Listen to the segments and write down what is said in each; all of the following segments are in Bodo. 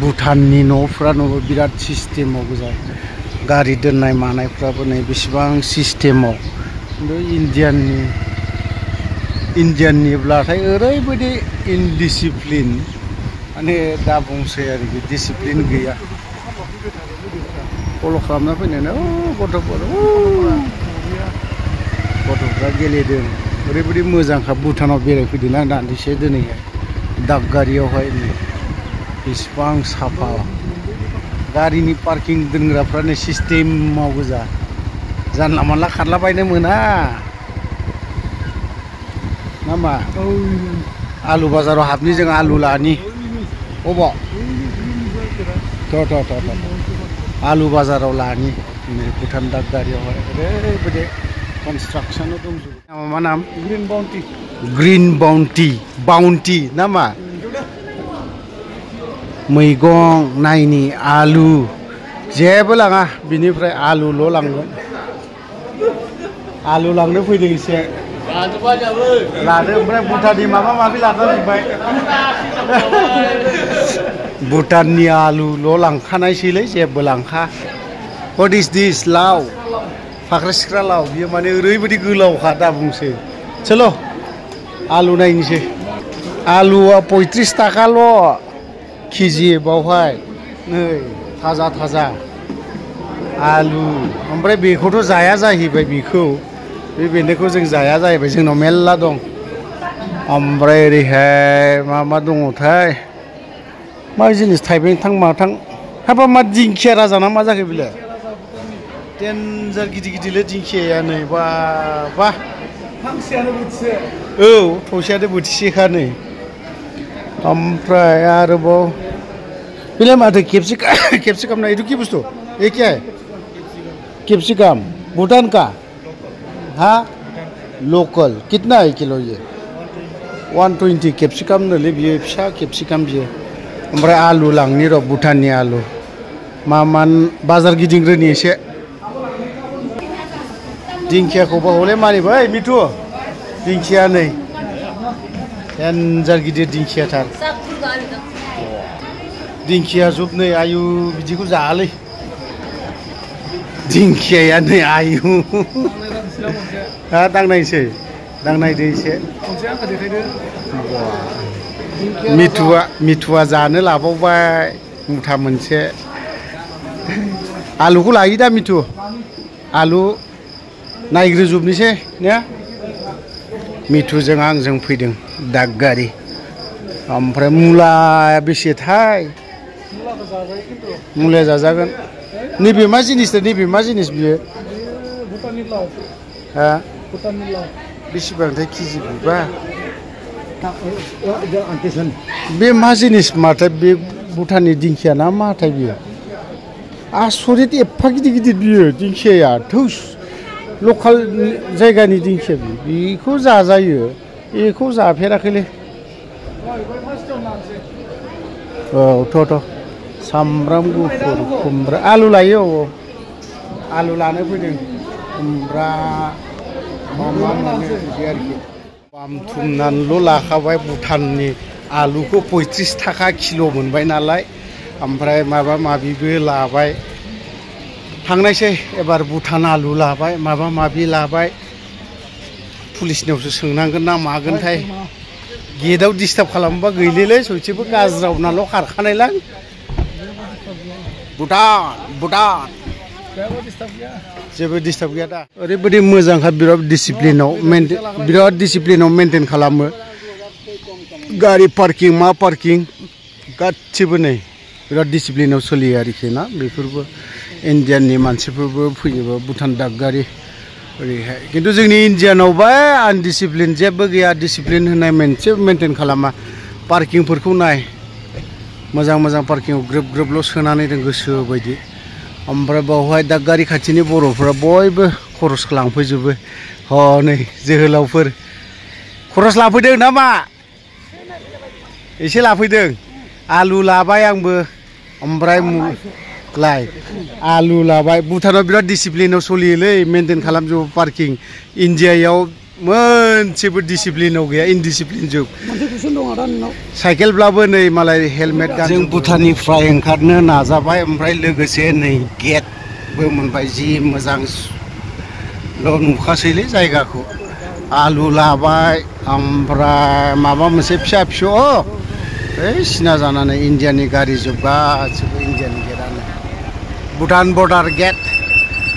भुटाननि न'फ्रा बिराद सिस्टेमाव गोजा गारि दोननाय मानायफ्राबो नै बेसेबां सिस्टेमाव खिन्थु इन्डियाननिब्लाथाय ओरैबायदि इनडिसिप्लिन माने दा बुंसै आरोखि डिसिप्लिन गैया फल' खालामना फैनानै गथ'फ्रा गेलेदों ओरैबायदि मोजांखा भुटानाव बेरायफैदों आं दान्दिसे दिनैहाय दागगारियावहाय बेसेबां साफा गारिनि पार्किं दोनग्राफ्रानो सिस्टेमाव गोजा जानला मानला खारलाबायनो मोना नामा आलु बाजाराव हाबनि जों आलु लानि अबाव आलु बाजाराव लानि भुटान दागगारियावहाय ओरैबायदि कनस्ट्राक्शनाव दंजोबो मा नाम ग्रीन बाउन्टी नामा मैगं नायनि आलु जेबो लाङा बिनिफ्राय आलुल' लांगोन आलु लांनो फैदों एसे लादो ओमफ्राय भुटाननि माबा माबि लाखाजोब्बाय भुटाननि आलुल' लांखानायसैलै जेबो लांखा व्हाट इज दिस लाव फाख्रा सिख्रा लाव बियो माने ओरैबायदि गोलावखा दा बुंसै चलो आलु नायनोसै आलुआ 35 थाखाल' केजि बावहाय नै थाजा आलु ओमफ्राय बेखौथ' जाया जाहैबाय बेखौ बे बेन्दोंखौ जों जाया जाहैबाय जोंनाव मेल्ला दं ओमफ्राय ओरैहाय मा दङथाय मा जिनिस थाइबें थां माथां हाबा मा दिंखिया राजा ना मा जाखो बेलाय देन्जार गिदिर दिंखियाया नै बा फांसेयानो बोथिसे औ थसेयानो बोथिसेखा नै ओमफ्राय आरोबाव बेलाय माथो कैप्सिकम ना ये की बुस्तु ये क्या है कैप्सिकम भूटान का हाँ लोकल कितना है किलो ये 120 कैप्सिकम नोलै बियो फिसा कैप्सिकम बियो ओमफ्राय आलु लांनि र' भुटाननि आलु मा बाजार गिदिंग्रोनि एसे दिंखियाखौबा हले मानिबाय मिथु दिंखिया नै देन्जार गिदिर दिंखियाथार दिंखिया जुब नै आयु बिदिखौ जायालै दिंखियाया नै आयु दांनायदो एसे मिथुआ जानो लाबावबाय मुथा मोनसे आलुखौ लायो दा मिथु आलु नायग्रोजोबनोसै ने मिथुजों आंजों फैदों दागगारि ओमफ्राय मुलाया बेसेथाय मुलाया जाजागोन नैबे मा जिनिस बियो हा बेसेबांथाय केजि बिबा बे मा जिनिस माथाय बे भुटाननि दिंखिया ना माथाय बियो आसरित एफा गिदिर बियो दिंखियाया थौस लकेल जायगानि दिंखिया बेखौ जाजायो बेखौ जाफेराखैलै औ थ' सामब्राम गुफुर खुमब्रा आलु लायो औ आलु लानो फैदों खुमब्रा मा मोनो बिदि आरोखि बामथुमनानैल' लाखाबाय भुटाननि आलुखौ 35 थाखा किल' मोनबाय नालाय ओमफ्राय माबा माबिबो लाबाय थांनायसै एबार भुटान आलु लाबाय माबा माबि लाबाय पुलिसनियावसो सोंनांगोन ना मागोनथाय गेटआव डिस्टार्ब खालामोबा गैलेलै सयथिबो गाज्रावनाल' खारखानायलां भुटान जेबो डिस्टार्ब गैया दा ओरैबायदि मोजांखा बिराद डिसिप्लिनाव मेनटेन खालामो गारि पार्किं मा पार्किं गासिबो नै बिराद डिसिप्लिनाव सोलियो आरोखि ना बेफोरबो इन्डियाननि मानसिफोरबो फैयोबा भुटान दागगारि ओरैहाय खिन्थु जोंनि इन्डियानावबा आनडिसिप्लिन जेबो गैया डिसिप्लिन होननाय मोनसे मेनटेन खालामा पार्किंफोरखौ नाय मोजां पार्किंआव ग्रोब सोनानै दोन गोसो बायदि ओमफ्राय बावहाय दागगारि खाथिनि बर'फ्रा बयबो खरस लांफैजोबो हनै जोहोलावफोर खरस लाफैदों नामा एसे लाफैदों आलु लाबाय आंबो ओमफ्राय लाय आलु लाबाय भुटानाव बिराद डिसिप्लिनाव सोलियोलै मेनटेन खालामजोबो पार्किं इन्डियायाव मोनसेबो डिसिप्लिनाव गैया इनडिसिप्लिन जुग साइकेलब्लाबो नै मालाय हेलमेट गान जों भुटाननिफ्राय ओंखारनो नाजाबाय ओमफ्राय लोगोसे नै गेटबो मोनबाय जि मोजां नुखासैलै जायगाखौ आलु लाबाय ओमफ्राय माबा मोनसे फिसा फिसौ सिना जानानै इन्डियानि गारि जोब गासिबो इन्डियानि गेटआनो भुटान बर्डार गेट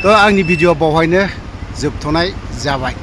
थ' आंनि भिडिअ बावहायनो जोबथ'नाय जाबाय।